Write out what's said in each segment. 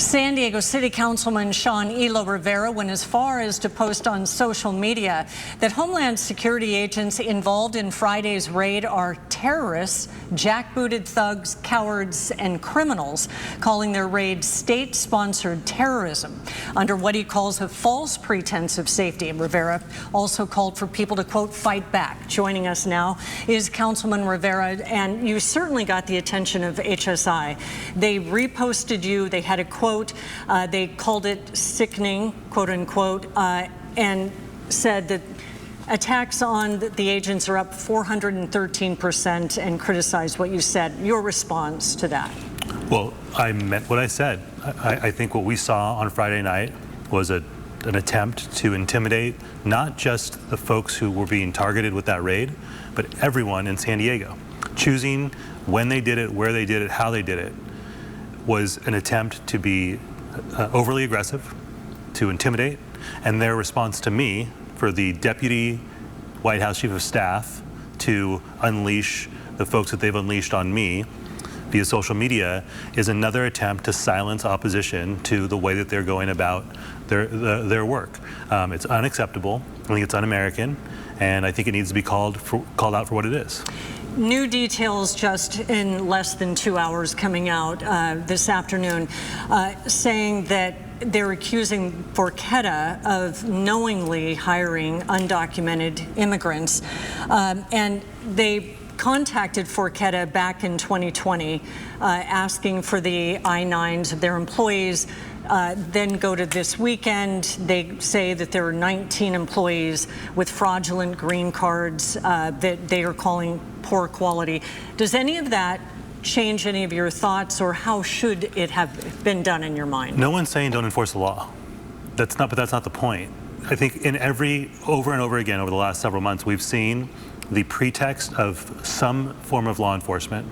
San Diego City Councilman Elo-Rivera went as far as to post on social media that Homeland Security agents involved in Friday's raid are terrorists, jackbooted thugs, cowards, and criminals, calling their raid state-sponsored terrorism under what he calls a false pretense of safety. Rivera also called for people to, quote, fight back. Joining us now is Councilman Rivera, and you certainly got the attention of HSI. They reposted you. They had a quote. They called it sickening, quote unquote, and said that attacks on the agents are up 413% and criticized what you said. Your response to that? Well, I meant what I said. I think what we saw on Friday night was an attempt to intimidate not just the folks who were being targeted with that raid, but everyone in San Diego. Choosing when they did it, where they did it, how they did it, was an attempt to be overly aggressive, to intimidate, and their response to me, for the Deputy White House Chief of Staff to unleash the folks that they've unleashed on me via social media, is another attempt to silence opposition to the way that they're going about their work. It's unacceptable. I think it's un-American, and I think it needs to be called out for what it is. New details just in less than 2 hours coming out this afternoon, saying that they're accusing Forqueta of knowingly hiring undocumented immigrants. And they contacted Forqueta back in 2020, asking for the I-9s of their employees. Then go to this weekend, they say that there are 19 employees with fraudulent green cards that they are calling poor quality. Does any of that change any of your thoughts, or how should it have been done in your mind? No one's saying don't enforce the law. But that's not the point. I think over and over again over the last several months, we've seen the pretext of some form of law enforcement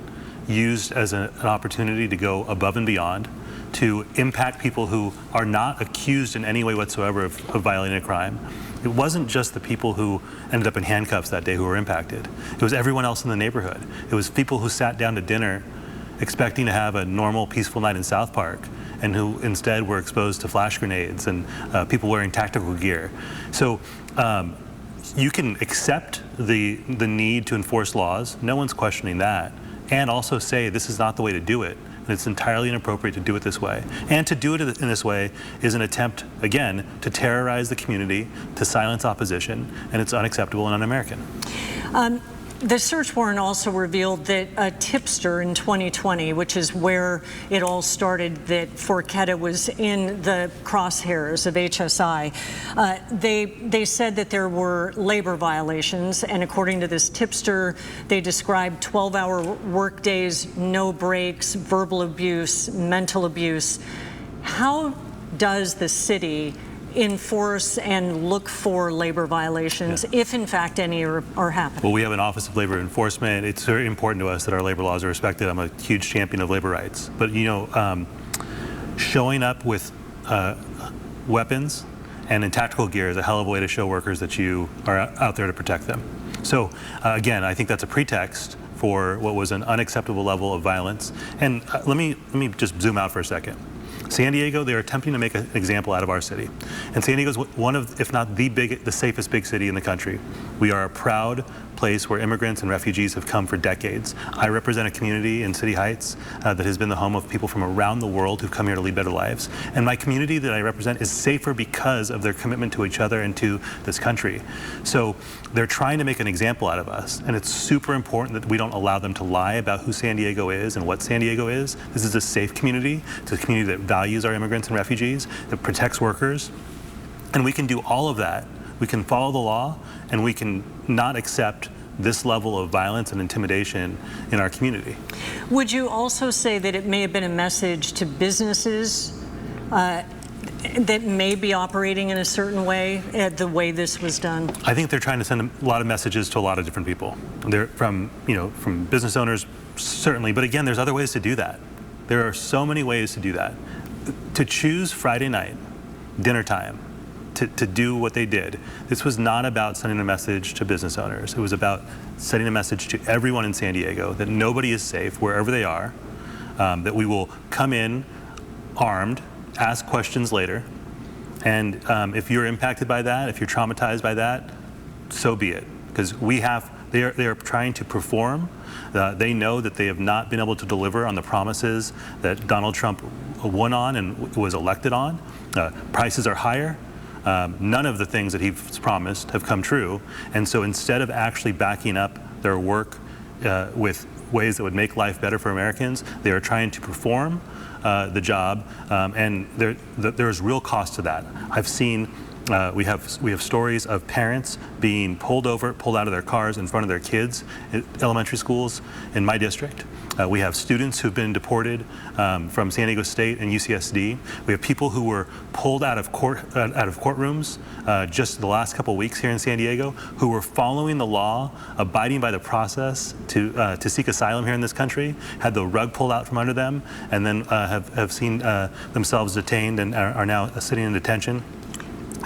used as an opportunity to go above and beyond, to impact people who are not accused in any way whatsoever of violating a crime. It wasn't just the people who ended up in handcuffs that day who were impacted. It was everyone else in the neighborhood. It was people who sat down to dinner expecting to have a normal, peaceful night in South Park, and who instead were exposed to flash grenades and people wearing tactical gear. So you can accept the need to enforce laws. No one's questioning that. And also say this is not the way to do it. It's entirely inappropriate to do it this way. And to do it in this way is an attempt, again, to terrorize the community, to silence opposition, and it's unacceptable and un-American. The search warrant also revealed that a tipster in 2020, which is where it all started, that Forqueta was in the crosshairs of HSI, they said that there were labor violations, and according to this tipster, they described 12-hour work days, no breaks, verbal abuse, mental abuse. How does the city enforce and look for labor violations, if in fact any are happening? Well, we have an Office of Labor Enforcement. It's very important to us that our labor laws are respected. I'm a huge champion of labor rights. But, you know, showing up with weapons and in tactical gear is a hell of a way to show workers that you are out there to protect them. So, again, I think that's a pretext for what was an unacceptable level of violence. And let me just zoom out for a second. San Diego, they're attempting to make an example out of our city. And San Diego is one of, if not the safest big city in the country. We are a proud place where immigrants and refugees have come for decades. I represent a community in City Heights that has been the home of people from around the world who've come here to lead better lives. And my community that I represent is safer because of their commitment to each other and to this country. So they're trying to make an example out of us, and it's super important that we don't allow them to lie about who San Diego is and what San Diego is. This is a safe community. It's a community that values our immigrants and refugees, that protects workers, and we can do all of that. We can follow the law, and we can not accept this level of violence and intimidation in our community. Would you also say that it may have been a message to businesses that may be operating in a certain way, the way this was done? I think they're trying to send a lot of messages to a lot of different people. They're from business owners, certainly, but again, there's other ways to do that. There are so many ways to do that. To choose Friday night, dinner time, to do what they did. This was not about sending a message to business owners. It was about sending a message to everyone in San Diego that nobody is safe wherever they are, that we will come in armed ask questions later. And if you're impacted by that, if you're traumatized by that, so be it. Because they are trying to perform. They know that they have not been able to deliver on the promises that Donald Trump won on and was elected on. Prices are higher. None of the things that he's promised have come true. And so instead of actually backing up their work with ways that would make life better for Americans, they are trying to perform the job, and there's real cost to that. I've seen, we have stories of parents being pulled out of their cars in front of their kids at elementary schools in my district. We have students who've been deported from San Diego State and UCSD. We have people who were pulled out of courtrooms just the last couple weeks here in San Diego, who were following the law, abiding by the process to seek asylum here in this country, had the rug pulled out from under them, and then have seen themselves detained and are now sitting in detention.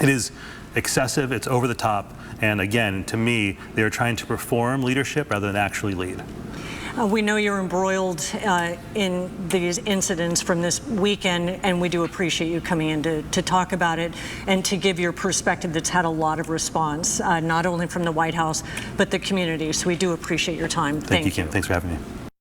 It is excessive, it's over the top, and again, to me, they're trying to perform leadership rather than actually lead. We know you're embroiled in these incidents from this weekend, and we do appreciate you coming in to talk about it and to give your perspective that's had a lot of response, not only from the White House, but the community. So we do appreciate your time. Thank you, Kim. Thanks for having me.